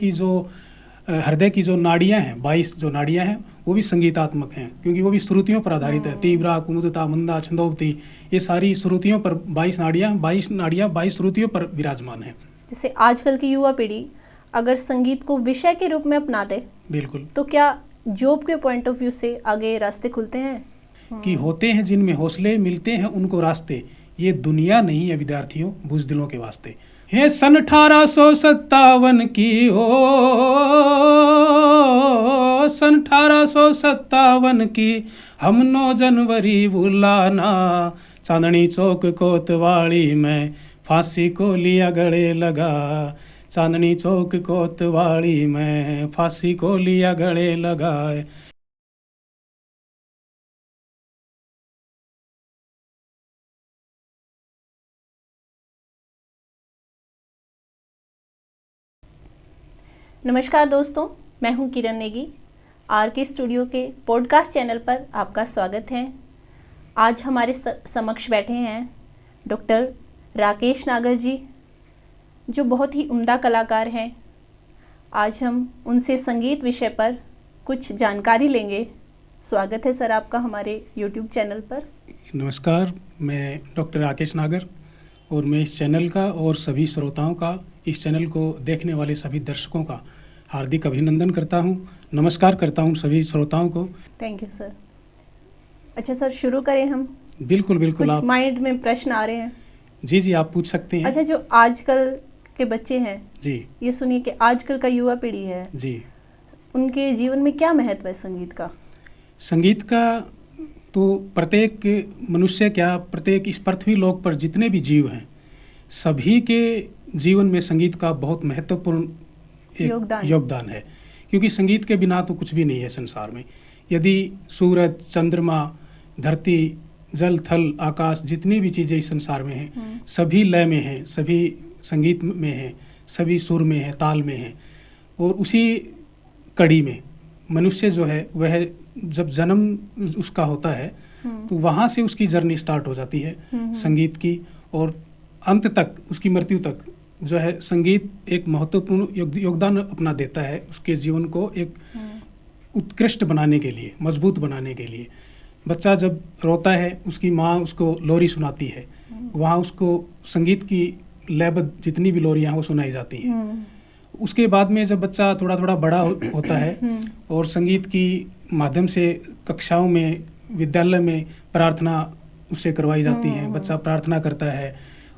की जो हृदय की जो नाड़ियाँ हैं, 22 जो नाड़ियाँ हैं, वो भी संगीतात्मक हैं, क्योंकि वो भी श्रुतियों पर आधारित है। तीव्रा, कुमुदता, मंदा, छंदोवती, ये सारी श्रुतियों पर 22 नाड़ियाँ 22 श्रुतियों पर विराजमान हैं। जैसे आजकल की युवा पीढ़ी अगर संगीत को विषय के रूप में अपना ले, बिल्कुल, तो क्या जॉब के पॉइंट ऑफ व्यू से आगे रास्ते खुलते हैं? कि होते हैं जिनमें हौसले, मिलते हैं उनको रास्ते, ये दुनिया नहीं है विद्यार्थियों, बुज़दिलों के वास्ते। है सन 1857 की हो, सन 1857 की हम 9 जनवरी बुलाना, चांदनी चौक कोतवाली में फांसी को लिया गले लगा, चांदनी चौक कोतवाली में फांसी को लिया गले लगा। नमस्कार दोस्तों, मैं हूं किरण नेगी। आर के स्टूडियो के पॉडकास्ट चैनल पर आपका स्वागत है। आज हमारे समक्ष बैठे हैं डॉक्टर राकेश नागर जी, जो बहुत ही उम्दा कलाकार हैं। आज हम उनसे संगीत विषय पर कुछ जानकारी लेंगे। स्वागत है सर आपका हमारे यूट्यूब चैनल पर। नमस्कार, मैं डॉक्टर राकेश नागर और मैं इस चैनल का और सभी श्रोताओं का, इस चैनल को देखने वाले सभी दर्शकों का हार्दिक अभिनंदन करता हूं, नमस्कार करता हूं सभी श्रोताओं को। Thank you sir. अच्छा सर, शुरू करें हम? बिल्कुल बिल्कुल, कुछ आप माइंड में प्रश्न आ रहे हैं। जी आप पूछ सकते हैं। अच्छा, जो आजकल के बच्चे हैं जी, ये सुनिए कि आजकल का युवा पीढ़ी है जी, उनके जीवन में क्या महत्व है संगीत का? संगीत का तो प्रत्येक मनुष्य, क्या प्रत्येक इस पृथ्वी लोक पर जितने भी जीव हैं, सभी के जीवन में संगीत का बहुत महत्वपूर्ण एक योगदान है, क्योंकि संगीत के बिना तो कुछ भी नहीं है संसार में। यदि सूरज, चंद्रमा, धरती, जल, थल, आकाश, जितनी भी चीज़ें इस संसार में हैं, सभी लय में हैं, सभी संगीत में हैं, सभी सुर में हैं, ताल में हैं। और उसी कड़ी में मनुष्य जो है वह जब जन्म उसका होता है तो वहाँ से उसकी जर्नी स्टार्ट हो जाती है संगीत की, और अंत तक, उसकी मृत्यु तक जो है संगीत एक महत्वपूर्ण योगदान अपना देता है उसके जीवन को एक उत्कृष्ट बनाने के लिए, मजबूत बनाने के लिए। बच्चा जब रोता है, उसकी माँ उसको लोरी सुनाती है, वहाँ उसको संगीत की लयबद्ध जितनी भी लोरियाँ वो सुनाई जाती हैं। उसके बाद में जब बच्चा थोड़ा थोड़ा बड़ा होता है और संगीत की माध्यम से कक्षाओं में, विद्यालय में प्रार्थना उससे करवाई जाती है। बच्चा प्रार्थना करता है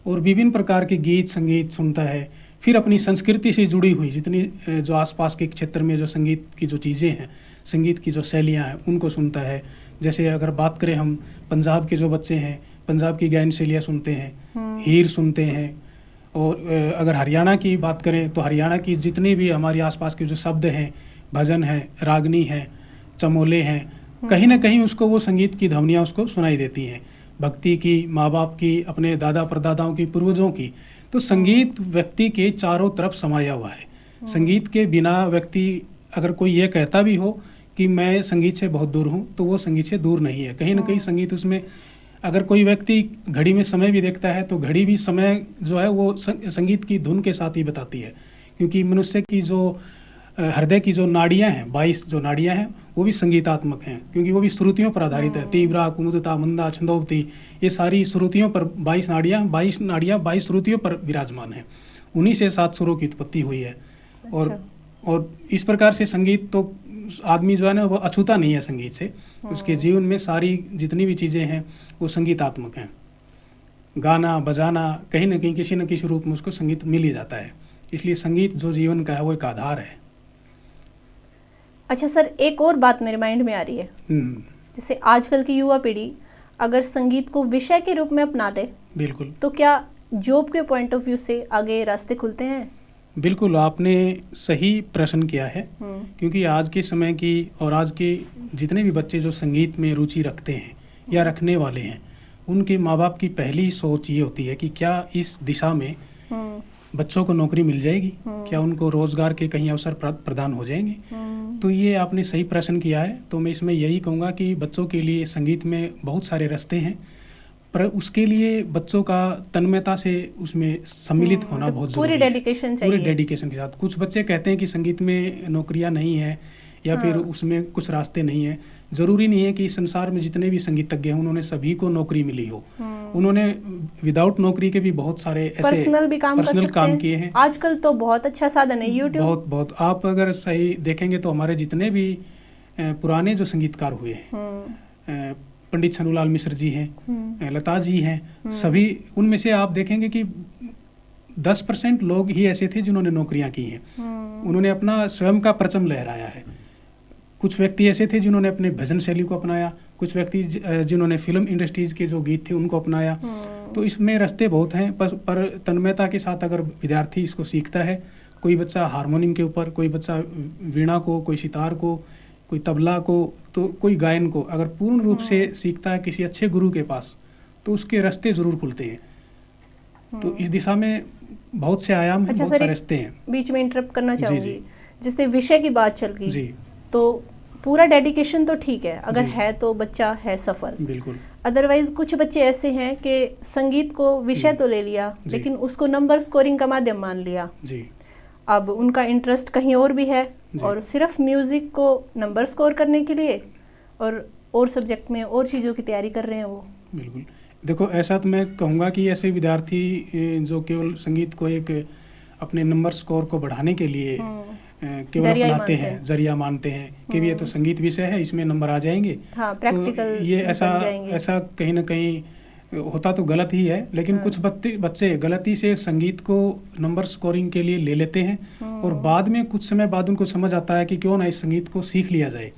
और विभिन्न प्रकार के गीत संगीत सुनता है। फिर अपनी संस्कृति से जुड़ी हुई जितनी जो आसपास के क्षेत्र में जो संगीत की जो चीज़ें हैं, संगीत की जो शैलियाँ हैं, उनको सुनता है। जैसे अगर बात करें हम पंजाब के जो बच्चे हैं, पंजाब की गायन शैलियाँ सुनते हैं, हीर सुनते हैं। और अगर हरियाणा की बात करें तो हरियाणा की जितने भी हमारे आसपास के जो शब्द हैं, भजन हैं, रागनी हैं, चमोले हैं, कहीं ना कहीं उसको वो संगीत की ध्वनियाँ उसको सुनाई देती हैं। भक्ति की, माँ बाप की, अपने दादा परदादाओं की, पूर्वजों की। तो संगीत व्यक्ति के चारों तरफ समाया हुआ है। संगीत के बिना व्यक्ति, अगर कोई ये कहता भी हो कि मैं संगीत से बहुत दूर हूँ, तो वो संगीत से दूर नहीं है। कहीं ना कहीं संगीत उसमें, अगर कोई व्यक्ति घड़ी में समय भी देखता है तो घड़ी भी समय जो है वो संगीत की धुन के साथ ही बताती है, क्योंकि मनुष्य की जो हृदय की जो नाड़ियाँ हैं, 22 जो नाड़ियाँ हैं, वो भी संगीतात्मक हैं, क्योंकि वो भी श्रुतियों पर आधारित है। तीव्रा, कुमुदता, मंदा, छंदोवती, ये सारी श्रुतियों पर 22 नाड़ियाँ 22 श्रुतियों पर विराजमान हैं। उन्हीं से 7 सुरों की उत्पत्ति हुई है। और इस प्रकार से संगीत तो आदमी जो है ना वो अछूता नहीं है संगीत से। उसके जीवन में सारी जितनी भी चीज़ें हैं वो संगीतात्मक हैं। गाना बजाना कहीं ना कहीं किसी न किसी रूप में उसको संगीत मिल ही जाता है। इसलिए संगीत जो जीवन का है वो एक आधार है। अच्छा सर, एक और बात मेरे माइंड में आ रही है। जैसे आजकल की युवा पीढ़ी अगर संगीत को विषय के रूप में अपना ले, बिल्कुल, तो क्या जॉब के पॉइंट ऑफ व्यू से आगे रास्ते खुलते हैं? बिल्कुल, आपने सही प्रश्न किया है, क्योंकि आज के समय की और आज के जितने भी बच्चे जो संगीत में रुचि रखते हैं या रखने वाले हैं, उनके माँ बाप की पहली सोच ये होती है कि क्या इस दिशा में बच्चों को नौकरी मिल जाएगी, क्या उनको रोजगार के कहीं अवसर प्रदान हो जाएंगे। तो ये आपने सही प्रश्न किया है। तो मैं इसमें यही कहूँगा कि बच्चों के लिए संगीत में बहुत सारे रास्ते हैं पर उसके लिए बच्चों का तन्मयता से उसमें सम्मिलित होना मतलब बहुत पूरी जरूरी है। डेडिकेशन चाहिए। पूरे डेडिकेशन के साथ। कुछ बच्चे कहते हैं कि संगीत में नौकरियां नहीं है या फिर उसमें कुछ रास्ते नहीं है। ज़रूरी नहीं है कि संसार में जितने भी संगीतज्ञ हैं उन्होंने सभी को नौकरी मिली हो। उन्होंने विदाउट नौकरी के भी बहुत सारे ऐसे पर्सनल भी काम कर पर्सनल सकते काम हैं। किए हैं। आजकल तो बहुत अच्छा साधन है यूट्यूब। बहुत बहुत आप अगर सही देखेंगे तो हमारे जितने भी पुराने जो संगीतकार हुए हैं, पंडित छन्नूलाल मिश्र जी हैं, लता जी हैं, सभी उनमें से आप देखेंगे कि 10% लोग ही ऐसे थे जिन्होंने नौकरियां की हैं। उन्होंने अपना स्वयं का परचम लहराया है। कुछ व्यक्ति ऐसे थे जिन्होंने अपने भजन शैली को अपनाया, कुछ व्यक्ति जिन्होंने फिल्म इंडस्ट्रीज के जो गीत थे उनको अपनाया। तो इसमें रास्ते बहुत हैं, पर तन्मयता के साथ अगर विद्यार्थी इसको सीखता है, कोई बच्चा हारमोनियम के ऊपर, कोई बच्चा वीणा को, कोई सितार को, कोई तबला को, तो कोई गायन को अगर पूर्ण रूप से सीखता है किसी अच्छे गुरु के पास, तो उसके रास्ते ज़रूर खुलते हैं। तो इस दिशा में बहुत से आयाम हैं, अच्छा बहुत सर, सारे रास्ते हैं। बीच में इंटरप्ट करना जी, चाहूँगी। जी। जिससे विषय की बात चल गई, जी तो पूरा डेडिकेशन तो ठीक है, अगर जी। है तो बच्चा है सफल। बिल्कुल। अदरवाइज कुछ बच्चे ऐसे हैं कि संगीत को विषय तो ले लिया, जी। लेकिन उसको नंबर स्कोरिंग का माध्यम मान लिया। जी अब उनका इंटरेस्ट कहीं और भी है जी। और सिर्फ म्यूजिक को नंबर स्कोर करने के लिए और सब्जेक्ट में और चीज़ों की तैयारी कर रहे हैं वो। बिल्कुल। देखो, ऐसा तो मैं कहूँगा कि ऐसे विद्यार्थी जो केवल संगीत को एक अपने नंबर स्कोर को बढ़ाने के लिए केवल जरिया ही अपनाते मानते हैं, हैं। जरिया मानते हैं कि ये तो संगीत विषय है, इसमें नंबर आ जाएंगे। हाँ, तो प्रैक्टिकल ये बन जाएंगे। ऐसा कहीं ना कहीं होता तो गलत ही है, लेकिन कुछ बच्चे गलती से संगीत को नंबर स्कोरिंग के लिए ले लेते हैं और बाद में कुछ समय बाद उनको समझ आता है कि क्यों ना इस संगीत को सीख लिया जाए,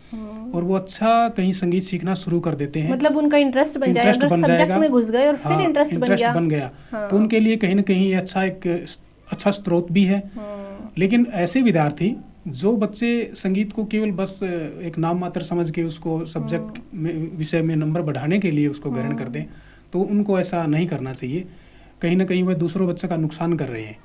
और वो अच्छा कहीं संगीत सीखना शुरू कर देते हैं। मतलब उनका इंटरेस्ट बन जाएगा, अगर सब्जेक्ट में घुस गए और फिर इंटरेस्ट बन गया। तो उनके लिए कहीं ना कहीं ये अच्छा स्रोत भी है। लेकिन ऐसे विद्यार्थी जो बच्चे संगीत को केवल बस एक नाम मात्र समझ के उसको सब्जेक्ट में, विषय में नंबर बढ़ाने के लिए उसको ग्रहण कर दें, तो उनको ऐसा नहीं करना चाहिए। कहीं ना कहीं वह दूसरों बच्चों का नुकसान कर रहे हैं,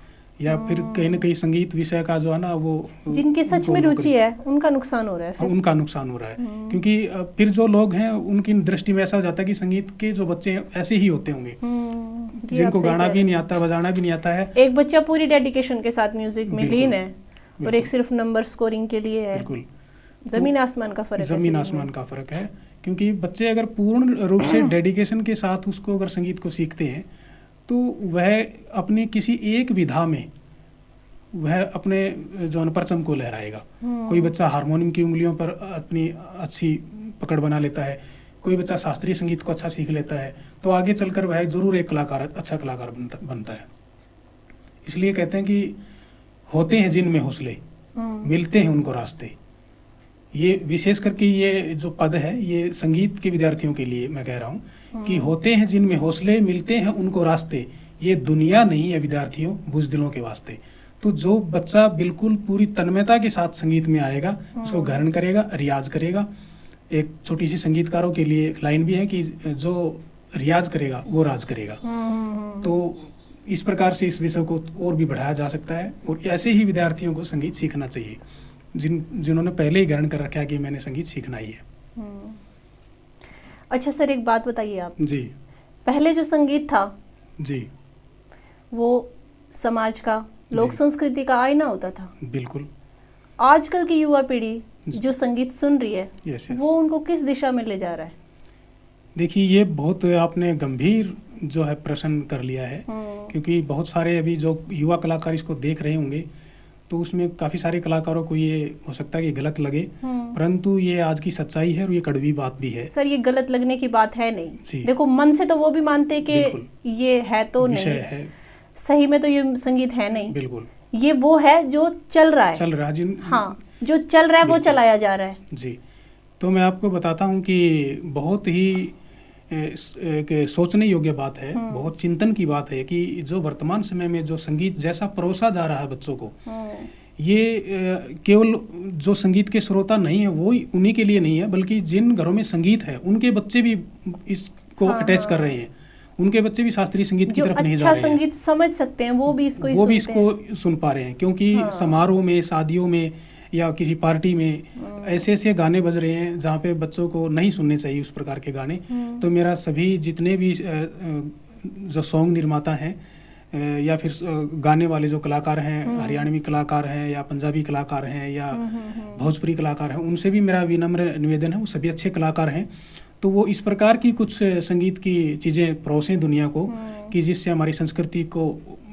या फिर कहीं ना कहीं संगीत विषय का जो है ना वो जिनकी सच में रुचि है उनका नुकसान हो रहा है। हाँ, उनका नुकसान हो रहा है, क्योंकि फिर जो लोग हैं उनकी दृष्टि में ऐसा हो जाता है कि संगीत के जो बच्चे हैं ऐसे ही होते होंगे, जिनको गाना भी नहीं आता, बजाना भी नहीं आता है। एक बच्चा पूरी डेडिकेशन के साथ म्यूजिक में लीन है और एक सिर्फ नंबर स्कोरिंग के लिए है। बिल्कुल। जमीन आसमान का फर्क है। जमीन आसमान का फर्क है, क्योंकि बच्चे अगर पूर्ण रूप से डेडिकेशन के साथ उसको अगर संगीत को सीखते हैं तो वह अपनी किसी एक विधा में वह अपने जो परचम को लहराएगा। कोई बच्चा हारमोनियम की उंगलियों पर अपनी अच्छी पकड़ बना लेता है, कोई बच्चा शास्त्रीय संगीत को अच्छा सीख लेता है, तो आगे चलकर वह जरूर एक अच्छा कलाकार बनता है। इसलिए कहते हैं कि होते हैं जिनमें हौसले, मिलते हैं उनको रास्ते। ये विशेष करके ये जो पद है ये संगीत के विद्यार्थियों के लिए मैं कह रहा हूँ कि होते हैं जिनमें हौसले, मिलते हैं उनको रास्ते, ये दुनिया नहीं है विद्यार्थियों बुज़दिलों के वास्ते। तो जो बच्चा बिल्कुल पूरी तन्मयता के साथ संगीत में आएगा, उसको ग्रहण करेगा, रियाज करेगा। एक छोटी सी संगीतकारों के लिए एक लाइन भी है कि जो रियाज करेगा वो राज करेगा। तो इस प्रकार से इस विषय को और भी बढ़ाया जा सकता है, और ऐसे ही विद्यार्थियों को संगीत सीखना चाहिए जिन्होंने पहले ही ग्रहण कर रखा है कि मैंने संगीत सीखना ही है। अच्छा सर, एक बात बताइए आप जी। पहले जो संगीत था जी वो समाज का, लोक संस्कृति का आईना होता था। बिल्कुल। आजकल की युवा पीढ़ी जो संगीत सुन रही है वो उनको किस दिशा में ले जा रहा है? देखिए, ये बहुत आपने गंभीर जो है प्रश्न कर लिया है, क्योंकि बहुत सारे अभी जो युवा कलाकार इसको देख रहे होंगे तो उसमें काफ़ी सारे कलाकारों को ये हो सकता है कि गलत लगे, परंतु ये आज की सच्चाई है और ये कड़वी बात भी है। सर, ये गलत लगने की बात है नहीं। देखो, मन से तो वो भी मानते हैं कि ये है तो नहीं है, सही में तो ये संगीत है नहीं। बिल्कुल। ये वो है जो चल रहा है, हाँ, जो चल रहा है वो चलाया जा रहा है। जी। तो मैं आपको बताता हूँ कि बहुत ही सोचने योग्य बात है, बहुत चिंतन की बात है कि जो वर्तमान समय में जो संगीत जैसा परोसा जा रहा है बच्चों को, ये केवल जो संगीत के श्रोता नहीं है वो उन्हीं के लिए नहीं है, बल्कि जिन घरों में संगीत है उनके बच्चे भी इसको अटैच कर रहे हैं। उनके बच्चे भी शास्त्रीय संगीत की तरफ नहीं जा रहे हैं, संगीत समझ सकते हैं वो भी इसको सुन पा रहे हैं, क्योंकि समारोह में, शादियों में या किसी पार्टी में ऐसे ऐसे गाने बज रहे हैं जहाँ पे बच्चों को नहीं सुनने चाहिए उस प्रकार के गाने। तो मेरा सभी जितने भी जो सॉन्ग निर्माता हैं या फिर गाने वाले जो कलाकार हैं, हरियाणवी कलाकार हैं या पंजाबी कलाकार हैं या भोजपुरी कलाकार हैं, उनसे भी मेरा विनम्र निवेदन है, वो सभी अच्छे कलाकार हैं। तो वो इस प्रकार की कुछ संगीत की चीज़ें परोसें दुनिया को कि जिससे हमारी संस्कृति को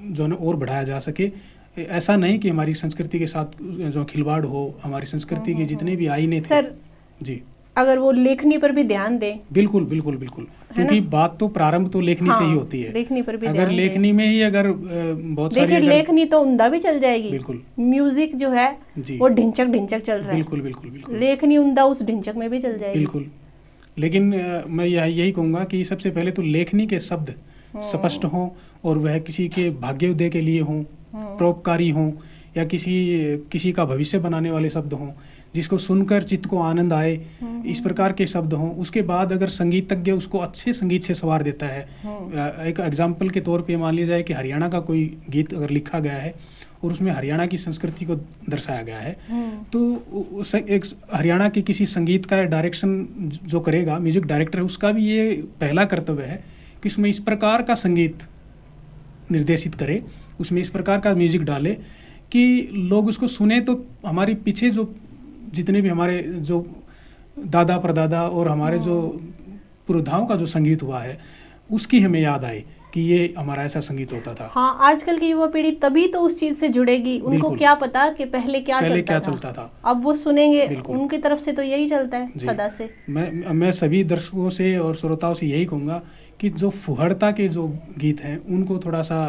जो है और बढ़ाया जा सके। ऐसा नहीं कि हमारी संस्कृति के साथ जो खिलवाड़ हो, हमारी संस्कृति के जितने भी आईने थे। सर जी, अगर वो लेखनी पर भी ध्यान दें। बिल्कुल बिल्कुल बिल्कुल, क्योंकि बात तो प्रारंभ तो लेखनी से ही होती है। लेखनी पर भी अगर लेखनी में ही अगर बहुत सारी देखिए लेखनी तो उमदा भी चल जाएगी। बिल्कुल, म्यूजिक जो है वो ढिंचक ढिंचक चल रहा है। बिल्कुल बिल्कुल बिल्कुल, लेखनी उमदा उस ढिंचक में भी चल जाएगी। बिल्कुल। लेकिन मैं यही कहूँगा कि सबसे पहले तो लेखनी के शब्द स्पष्ट हों और वह किसी के भाग्योदय के लिए हों, परोपकारी हों या किसी का भविष्य बनाने वाले शब्द हों, जिसको सुनकर चित्त को आनंद आए, इस प्रकार के शब्द हों। उसके बाद अगर संगीतज्ञ उसको अच्छे संगीत से संवार देता है, एक एग्जाम्पल के तौर पे मान लिया जाए कि हरियाणा का कोई गीत अगर लिखा गया है और उसमें हरियाणा की संस्कृति को दर्शाया गया है, तो एक हरियाणा के किसी संगीत का डायरेक्शन जो करेगा, म्यूजिक डायरेक्टर है, उसका भी ये पहला कर्तव्य है कि उसमें इस प्रकार का संगीत निर्देशित करे, उसमें इस प्रकार का म्यूजिक डाले कि लोग उसको सुने तो हमारे पीछे जो जितने भी हमारे जो दादा परदादा और हमारे जो पुरधाओं का जो संगीत हुआ है उसकी हमें याद आए कि ये हमारा ऐसा संगीत होता था। हाँ, आजकल की युवा पीढ़ी तभी तो उस चीज से जुड़ेगी। उनको क्या पता कि पहले क्या चलता था। अब वो सुनेंगे, उनकी तरफ से तो यही चलता है सदा से। मैं सभी दर्शकों से और श्रोताओं से यही कहूँगा कि जो फुहड़ता के जो गीत हैं उनको थोड़ा सा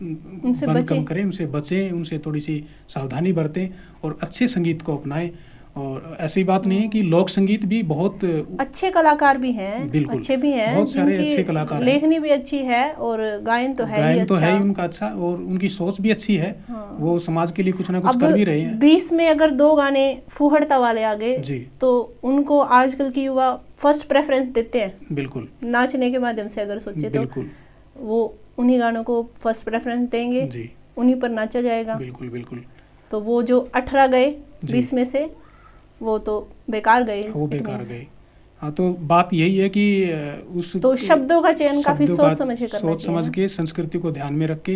बंद कम करें, उनसे बचें, उनसे थोड़ी सी सावधानी बरतें और अच्छे संगीत को अपनाएं। और ऐसी बात नहीं है कि लोक संगीत भी बहुत अच्छे कलाकार भी हैं, बिल्कुल अच्छे भी हैं, बहुत सारे अच्छे कलाकार हैं, लेखनी भी अच्छी है और गायन तो है गायन तो है ही उनका अच्छा, और उनकी सोच भी अच्छी है। वो समाज के लिए कुछ ना कुछ कर भी रहे हैं। 20 में अगर 2 गाने फुहड़ता वाले आ गए तो उनको आजकल की युवा फर्स्ट प्रेफरेंस देते हैं। बिल्कुल, नाचने के माध्यम से अगर सोचे तो बिल्कुल वो उन्हीं गानों को फर्स्ट प्रेफरेंस देंगे, उन्हीं पर नाचा जाएगा। बिल्कुल बिल्कुल। तो वो जो 18 गए 20 में से वो तो बेकार गए, वो बेकार गए। हाँ, तो बात यही है कि उस तो शब्दों का चयन काफी सोच समझ के संस्कृति को ध्यान में रख के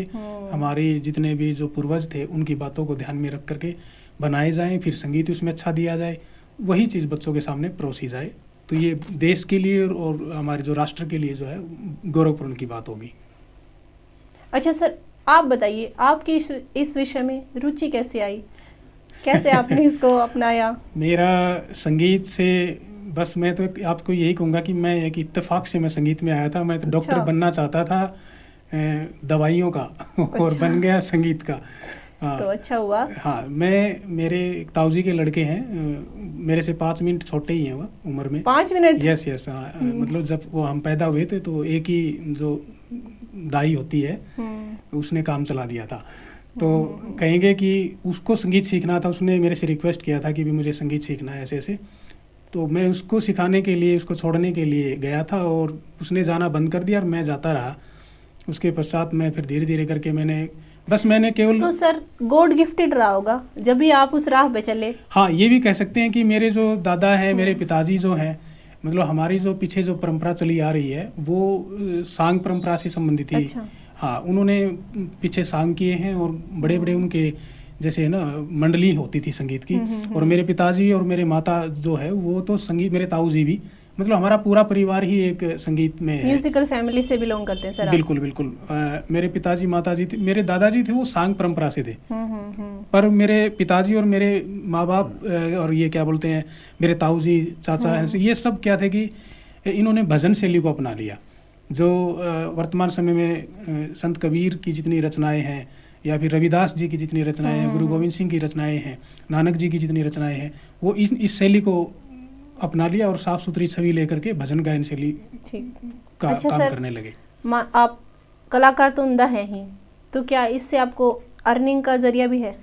हमारे जितने भी जो पूर्वज थे उनकी बातों को ध्यान में रख करके बनाए जाएं, फिर संगीत उसमें अच्छा दिया जाए, वही चीज़ बच्चों के सामने परोसी जाए। तो ये देश के लिए और हमारे जो राष्ट्र के लिए जो है गौरवपूर्ण की बात होगी। अच्छा सर, आप बताइए आपकी इस विषय में रुचि कैसे आई, कैसे आपने इसको अपनाया? मेरा संगीत से बस मैं तो आपको यही कहूँगा कि मैं एक इत्तेफाक से मैं संगीत में आया था। मैं तो डॉक्टर बनना चाहता था दवाइयों का और बन गया संगीत का। तो अच्छा हुआ। हाँ, मेरे ताऊजी के लड़के हैं, मेरे से 5 मिनट छोटे ही हैं वो उम्र में। 5 मिनट? यस। हाँ, मतलब जब वो हम पैदा हुए थे तो एक ही जो दाई होती है उसने काम चला दिया था। तो कहेंगे कि उसको संगीत सीखना था, उसने मेरे से रिक्वेस्ट किया था कि भी मुझे संगीत सीखना है ऐसे ऐसे। तो मैं उसको सिखाने के लिए, उसको छोड़ने के लिए गया था और उसने जाना बंद कर दिया और मैं जाता रहा। उसके पश्चात मैं फिर धीरे धीरे करके मैंने केवल तो सर गॉड गिफ्टेड रहा होगा जब भी आप उस राह पे चले। हाँ, ये भी कह सकते हैं कि मेरे जो दादा हैं, मेरे पिताजी जो हैं, मतलब हमारी जो पीछे जो परंपरा चली आ रही है वो सांग परंपरा से संबंधित थी। अच्छा। हाँ, उन्होंने पीछे सांग किए हैं और बड़े बड़े उनके जैसे है ना मंडली होती थी संगीत की। और मेरे पिताजी और मेरे माता जो है वो तो संगीत, मेरे ताऊ जी भी, मतलब हमारा पूरा परिवार ही एक संगीत में है। म्यूजिकल फैमिली से बिलोंग करते हैं सर आप? बिल्कुल बिल्कुल। मेरे पिताजी माताजी थे, मेरे दादाजी थे वो सांग परंपरा से थे। पर मेरे पिताजी और मेरे माँ बाप और ये क्या बोलते हैं मेरे ताऊ जी, चाचा, ये सब क्या थे कि इन्होंने भजन शैली को अपना लिया। जो वर्तमान समय में संत कबीर की जितनी रचनाएं हैं या फिर रविदास जी की जितनी रचनाएं हैं, गुरु गोविंद सिंह की रचनाएं हैं, नानक जी की जितनी रचनाएं हैं, वो इस शैली को अपना लिया और साफ सुथरी छवि लेकर के भजन गायन शैली का अच्छा काम करने लगे। आप कलाकार तो उम्दा है ही, तो क्या इससे आपको अर्निंग का जरिया भी है?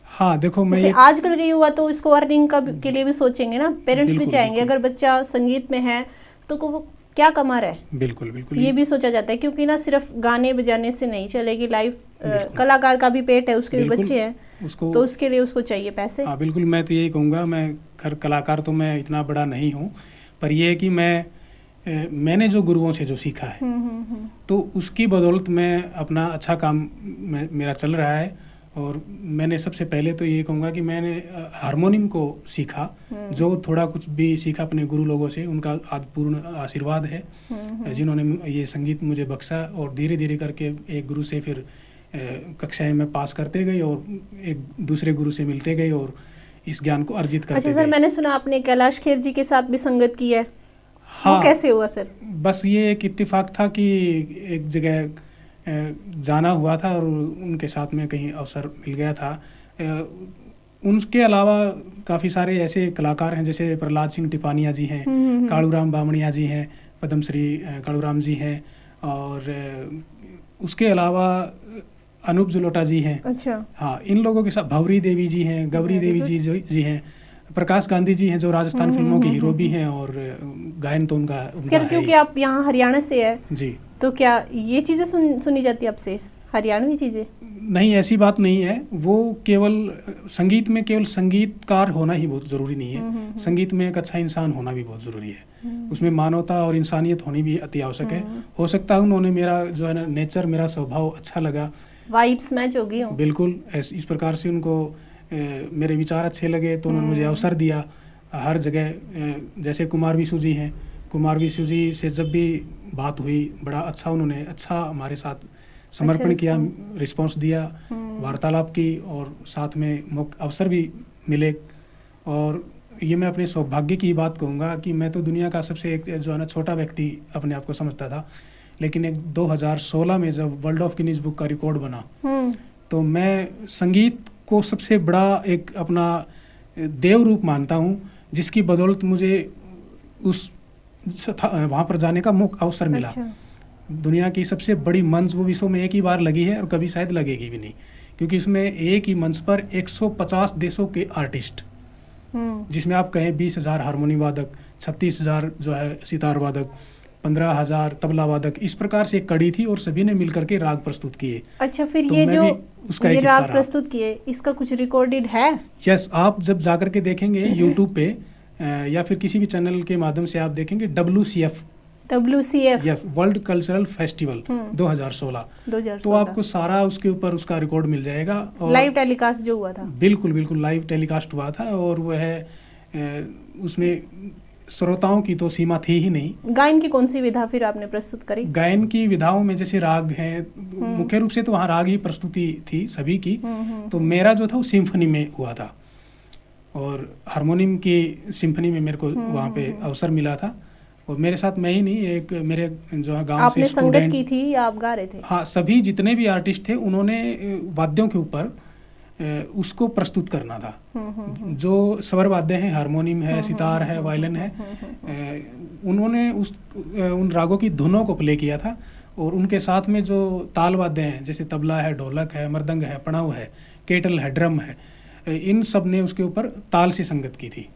हाँ, देखो मैं आजकल के युवा तो इसको अर्निंग का के लिए भी सोचेंगे ना, पेरेंट्स भी चाहेंगे अगर बच्चा संगीत में है तो वो क्या कमा रहा है। बिल्कुल बिल्कुल, ये भी सोचा जाता है क्योंकि ना सिर्फ गाने बजाने से नहीं चलेगी लाइफ, कलाकार का भी पेट है, उसके भी बच्चे हैं। उसको तो उसके लिए उसको चाहिए पैसे। हाँ बिल्कुल, मैं तो यही कहूँगा, मैं खैर कलाकार तो मैं इतना बड़ा नहीं हूँ, पर यह है कि मैंने जो गुरुओं से जो सीखा है तो उसकी बदौलत मैं अपना अच्छा काम मेरा चल रहा है। और मैंने सबसे पहले तो ये कहूँगा कि मैंने हारमोनियम को सीखा, जो थोड़ा कुछ भी सीखा अपने गुरु लोगों से, उनका पूर्ण आशीर्वाद है जिन्होंने ये संगीत मुझे बख्शा। और धीरे धीरे करके एक गुरु से फिर कक्षाएं में पास करते गए और एक दूसरे गुरु से मिलते गए और इस ज्ञान को अर्जित करते गए। अच्छा सर, मैंने सुना आपने कैलाश खेर जी के साथ भी संगत की है। हाँ, वो कैसे हुआ सर? बस ये एक इत्तेफाक था कि एक जगह जाना हुआ था और उनके साथ में कहीं अवसर मिल गया था। उनके अलावा काफ़ी सारे ऐसे कलाकार हैं, जैसे प्रहलाद सिंह टिपानिया जी हैं, कालूराम बामणिया जी हैं, पद्मश्री कालूराम जी हैं, और उसके अलावा अनूप जलोटा जी हैं। अच्छा। हाँ, इन लोगों के साथ भंवरी देवी जी हैं, गौरी देवी जी हैं, प्रकाश गांधी जी हैं जो राजस्थान फिल्मों के हीरो भी हैं, और गायन तो उनका सर क्योंकि आप यहाँ हरियाणा से है जी, तो क्या ये चीज़ें सुनी जाती है आपसे, हरियाणवी चीज़ें? नहीं, ऐसी बात नहीं है। वो केवल संगीत में केवल संगीतकार होना ही बहुत ज़रूरी नहीं है, संगीत में एक अच्छा इंसान होना भी बहुत ज़रूरी है। उसमें मानवता और इंसानियत होनी भी अति आवश्यक है। हो सकता है उन्होंने मेरा जो है ना नेचर, मेरा स्वभाव अच्छा लगा, वाइब्स मैच हो गई हो। बिल्कुल इस प्रकार से उनको मेरे विचार अच्छे लगे तो उन्होंने मुझे अवसर दिया हर जगह। जैसे कुमार विशु जी हैं, कुमार विशु जी से जब भी बात हुई बड़ा अच्छा, उन्होंने अच्छा हमारे साथ समर्पण किया, रिस्पांस दिया, वार्तालाप की, और साथ में अवसर भी मिले। और ये मैं अपने सौभाग्य की बात कहूँगा कि मैं तो दुनिया का सबसे एक जो है ना छोटा व्यक्ति अपने आप को समझता था, लेकिन एक 2016 में जब वर्ल्ड ऑफ गिनीज बुक का रिकॉर्ड बना तो मैं संगीत को सबसे बड़ा एक अपना देव रूप मानता हूँ, जिसकी बदौलत मुझे उस वहाँ पर जाने का मुख्य अवसर मिला। अच्छा। दुनिया की सबसे बड़ी मंच वो विश्व में एक ही बार लगी है और कभी शायद लगेगी भी नहीं, क्योंकि इसमें एक ही मंच पर 150 देशों के आर्टिस्ट, जिसमें आप कहें 20,000 हारमोनियम वादक, 36,000 जो है सितार वादक, 15,000 तबला वादक, इस प्रकार से एक कड़ी थी और सभी ने मिलकर के राग प्रस्तुत किए। अच्छा, फिर तो ये जो ये राग प्रस्तुत किए, इसका कुछ रिकॉर्डेड है? यस, आप जब जाकर के देखेंगे यूट्यूब पे या फिर किसी भी चैनल के माध्यम से आप देखेंगे WCF वर्ल्ड कल्चरल फेस्टिवल 2016, तो आपको सारा उसके ऊपर उसका रिकॉर्ड मिल जाएगा। और लाइव टेलीकास्ट जो हुआ था, बिल्कुल लाइव टेलीकास्ट हुआ था, और वो है उसमें श्रोताओं की तो सीमा थी ही नहीं। गायन की कौन सी विधा फिर आपने प्रस्तुत करी? गायन की विधाओं में जैसे राग हैं, मुख्य रूप से तो वहाँ राग ही प्रस्तुति थी सभी की। तो मेरा जो था वो सिम्फनी में हुआ था, और हारमोनियम की सिम्फनी में मेरे को वहाँ पे अवसर मिला था। और मेरे साथ मैं ही नहीं, एक मेरे जो है गांव से स्टूडेंट। आपने संगत की थी या आप गा रहे थे? हाँ, सभी जितने भी आर्टिस्ट थे उन्होंने वाद्यों के ऊपर उसको प्रस्तुत करना था। जो स्वर वाद्य हैं, हारमोनियम है, सितार है, वायलिन है, उन्होंने उन रागों की धुनों को प्ले किया था। और उनके साथ में जो ताल वाद्य हैं, जैसे तबला है, ढोलक है, मृदंग है, पणव है, केटल है, ड्रम है, इन सब ने उसके ऊपर ताल से संगत की थी।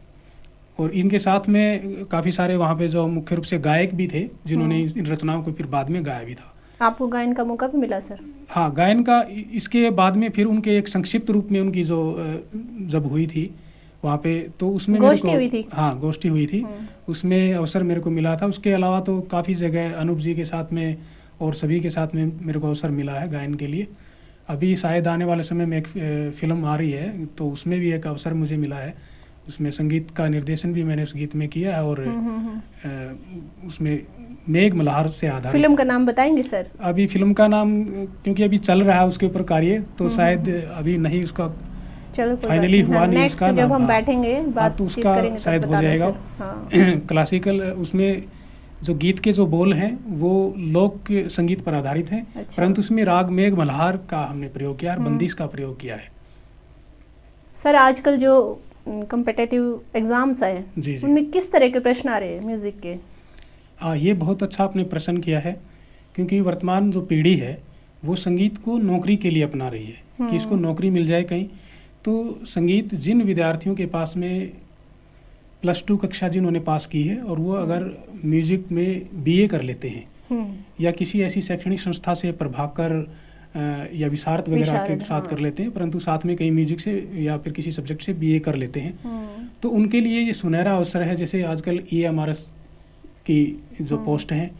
और इनके साथ में काफ़ी सारे वहाँ पे जो मुख्य रूप से गायक भी थे, जिन्होंने इन रचनाओं को फिर बाद में गाया भी था। आपको गायन का मौका भी मिला सर? हाँ, गायन का इसके बाद में फिर उनके एक संक्षिप्त रूप में उनकी जो जब हुई थी वहाँ पे, तो उसमें गोष्ठी हुई थी। हाँ, गोष्ठी हुई थी, उसमें अवसर मेरे को मिला था। उसके अलावा तो काफ़ी जगह अनूप जी के साथ में और सभी के साथ में मेरे को अवसर मिला है गायन के लिए। अभी शायद आने वाले समय में एक फिल्म आ रही है, तो उसमें भी एक अवसर मुझे मिला है। उसमें संगीत का निर्देशन भी मैंने उस गीत में किया है, और उसमें मेघ मल्हार से आधारित। फिल्म का नाम बताएंगे सर? अभी फिल्म का नाम क्योंकि अभी चल रहा है उसके ऊपर कार्य, तो शायद अभी नहीं उसका फाइनली हुआ नहीं। उसका जब हम बैठेंगे बात तो उसका शायद हो जाएगा। क्लासिकल उसमें जो गीत के जो बोल हैं वो लोक संगीत पर आधारित हैं। अच्छा। परंतु उसमें राग मेघ मल्हार का हमने प्रयोग किया और बंदिश का प्रयोग किया है। सर, आजकल जो कॉम्पिटिटिव एग्जाम्स आए उनमें किस तरह के प्रश्न आ रहे हैं म्यूजिक के? ये बहुत अच्छा आपने प्रश्न किया है, क्योंकि वर्तमान जो पीढ़ी है वो संगीत को नौकरी के लिए अपना रही है कि इसको नौकरी मिल जाए कहीं। तो संगीत जिन विद्यार्थियों के पास में +2 कक्षा जिन्होंने पास की है और वो अगर म्यूजिक में BA कर लेते हैं या किसी ऐसी शैक्षणिक संस्था से प्रभाकर या विशारद वगैरह के साथ हाँ। कर लेते हैं, परंतु साथ में कहीं म्यूजिक से या फिर किसी सब्जेक्ट से बीए कर लेते हैं। तो उनके लिए ये सुनहरा अवसर है। जैसे आजकल EMRS की जो पोस्ट हैं,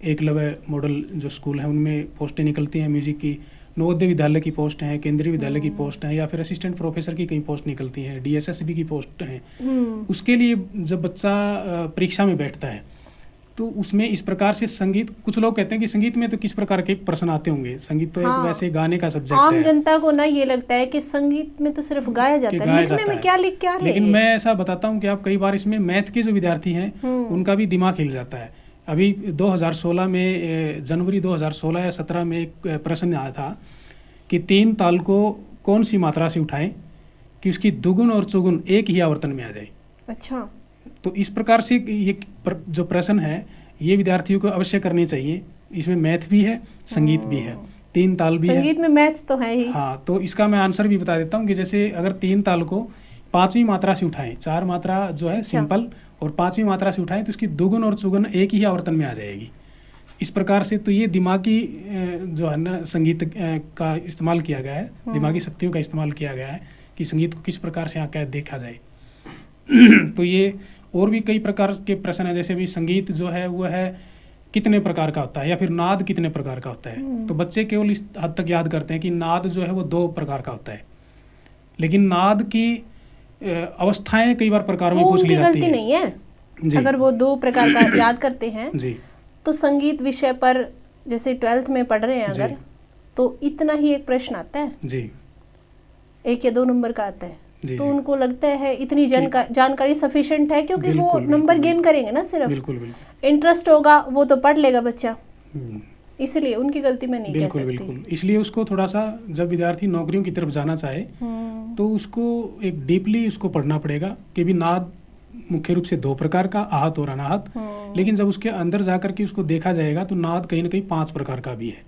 एकलव्य मॉडल जो स्कूल हैं उनमें पोस्टें निकलती हैं म्यूजिक की, नवोदय विद्यालय की पोस्ट हैं, केंद्रीय विद्यालय की पोस्ट हैं, या फिर असिस्टेंट प्रोफेसर की कई पोस्ट निकलती हैं, DSSB की पोस्ट हैं। उसके लिए जब बच्चा परीक्षा में बैठता है तो उसमें इस प्रकार से संगीत, कुछ लोग कहते हैं कि संगीत में तो किस प्रकार के प्रश्न आते होंगे, संगीत तो एक वैसे गाने का सब्जेक्ट है। आम जनता को ना ये लगता है कि संगीत में तो सिर्फ गाया जाता है, लिखने में क्या लिख क्या रहे हैं। लेकिन मैं ऐसा बताता हूँ कि आप कई बार इसमें मैथ के जो विद्यार्थी हैं उनका भी दिमाग हिल जाता है। अभी 2016 में, जनवरी 2016 या 17 में एक प्रश्न आया था कि 3 ताल को कौन सी मात्रा से उठाएं कि उसकी दुगुन और चौगुन एक ही आवर्तन में आ जाए। अच्छा, तो इस प्रकार से ये जो प्रश्न है ये विद्यार्थियों को अवश्य करनी चाहिए। इसमें मैथ भी है, संगीत भी है, 3 ताल भी है। संगीत में मैथ तो है ही। हाँ, तो इसका मैं आंसर भी बता देता हूँ कि जैसे अगर 3 ताल को 5वीं मात्रा से उठाएं, 4 मात्रा जो है सिंपल और 5वीं मात्रा से उठाएं तो उसकी दुगुन और चौगुन एक ही आवर्तन में आ जाएगी। इस प्रकार से तो ये दिमागी जो है ना संगीत का इस्तेमाल किया गया है, दिमागी शक्तियों का इस्तेमाल किया गया है कि संगीत को किस प्रकार से आकर देखा जाए। तो ये और भी कई प्रकार के प्रश्न हैं। जैसे भी संगीत जो है वो है कितने प्रकार का होता है, या फिर नाद कितने प्रकार का होता है। तो बच्चे केवल इस हद तक याद करते हैं कि नाद जो है वो 2 प्रकार का होता है, लेकिन नाद की अवस्थाएं कई बार प्रकारों में पूछ ली जाती है। नहीं है अगर वो 2 प्रकार का याद करते हैं जी, तो संगीत विषय पर जैसे 12th में पढ़ रहे हैं अगर, तो इतना ही एक प्रश्न आता है जी, 1 या 2 नंबर का आता है। जी, तो उनको लगता है इतनी जानकारी सफिशिएंट है, क्योंकि वो नंबर गेन करेंगे ना, सिर्फ बिल्कुल इंटरेस्ट होगा वो तो पढ़ लेगा बच्चा, इसलिए उनकी गलती में नहीं कह सकती। बिल्कुल। इसलिए उसको थोड़ा सा, जब विद्यार्थी नौकरियों की तरफ जाना चाहे तो उसको एक डीपली उसको पढ़ना पड़ेगा कि भी नाद मुख्य रूप से 2 प्रकार का, आहत और अनाहत। लेकिन जब उसके अंदर जाकर के उसको देखा जाएगा तो नाद कहीं ना कहीं 5 प्रकार का भी है,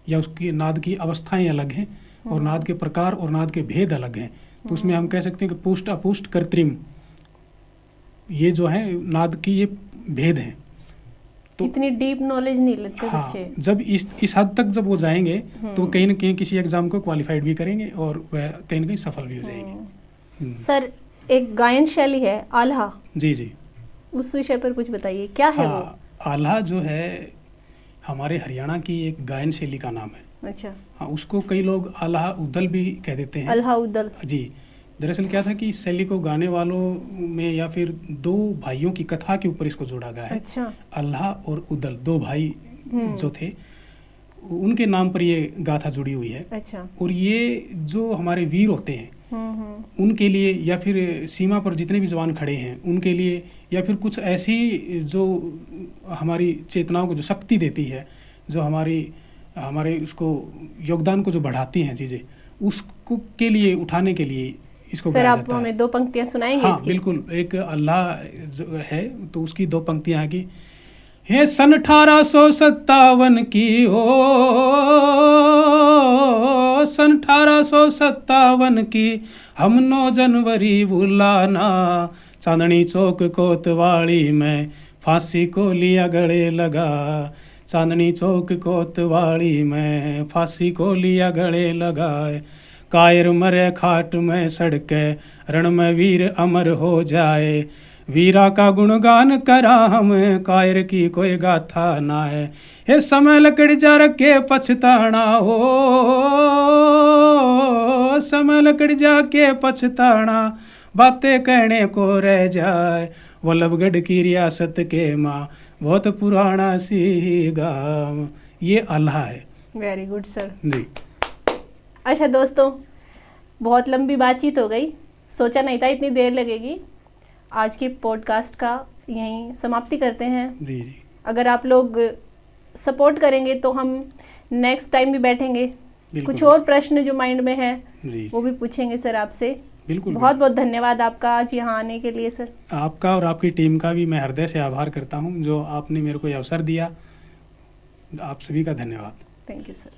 या उसकी नाद की अवस्थाएं अलग हैं और नाद के प्रकार और नाद के भेद अलग हैं। तो उसमें हम कह सकते हैं कि पुष्ट अपुष्ट कृत्रिम, ये जो है नाद की ये भेद हैं। तो इतनी डीप नॉलेज नहीं लेते हाँ, बच्चे। जब इस हद तक जब वो जाएंगे तो कहीं ना कहीं किसी एग्जाम को क्वालिफाइड भी करेंगे और वह कहीं ना कहीं सफल भी हो जाएंगे। सर, एक गायन शैली है आल्हा, जी, उस विषय पर कुछ बताइए, क्या है वो? आल्हा जो है हमारे हरियाणा की एक गायन शैली का नाम है। अच्छा। हाँ, उसको कई लोग आल्हा उदल भी कह देते हैं। आल्हा उदल जी। दरअसल क्या था कि इस शैली को गाने वालों में या फिर 2 भाइयों की कथा के ऊपर इसको जोड़ा गया है। अच्छा। आल्हा और उदल 2 भाई जो थे, उनके नाम पर ये गाथा जुड़ी हुई है। अच्छा। और ये जो हमारे वीर होते हैं उनके लिए, या फिर सीमा पर जितने भी जवान खड़े हैं उनके लिए, या फिर कुछ ऐसी जो हमारी चेतनाओं को जो शक्ति देती है, जो हमारे उसको योगदान को जो बढ़ाती हैं चीज़ें, उसको के लिए उठाने के लिए इसको सर आप हमें 2 पंक्तियां सुनाएंगे? हाँ बिल्कुल। एक अल्लाह जो है तो उसकी 2 पंक्तियां हैं कि हे सन 1857 की हो, सन 1857 की हम 9 जनवरी बुलाना, चांदनी चौक कोतवाली में फांसी को लिया गले लगा, चांदनी चौक कोतवाली में फांसी को लिया गले लगा, कायर मरे खाट में सड़के रण में वीर अमर हो जाए, वीरा का गुणगान करा हम कायर की कोई गाथा ना है, हे समय लकड़ जा रखे पछताना हो, समय लकड़ जा के पछताना, बातें कहने को रह जाए, वल्लभगढ़ की रियासत के माँ बहुत पुराना सी गाँव। ये आल्हा है। वेरी गुड सर जी। अच्छा दोस्तों, बहुत लंबी बातचीत हो गई, सोचा नहीं था इतनी देर लगेगी। आज की पॉडकास्ट का यहीं समाप्ति करते हैं। जी। अगर आप लोग सपोर्ट करेंगे तो हम नेक्स्ट टाइम भी बैठेंगे, कुछ और प्रश्न जो माइंड में है वो भी पूछेंगे सर आपसे। बिल्कुल। बहुत बहुत धन्यवाद आपका आज यहाँ आने के लिए सर। आपका और आपकी टीम का भी मैं हृदय से आभार करता हूँ, जो आपने मेरे को ये अवसर दिया। आप सभी का धन्यवाद। Thank you sir.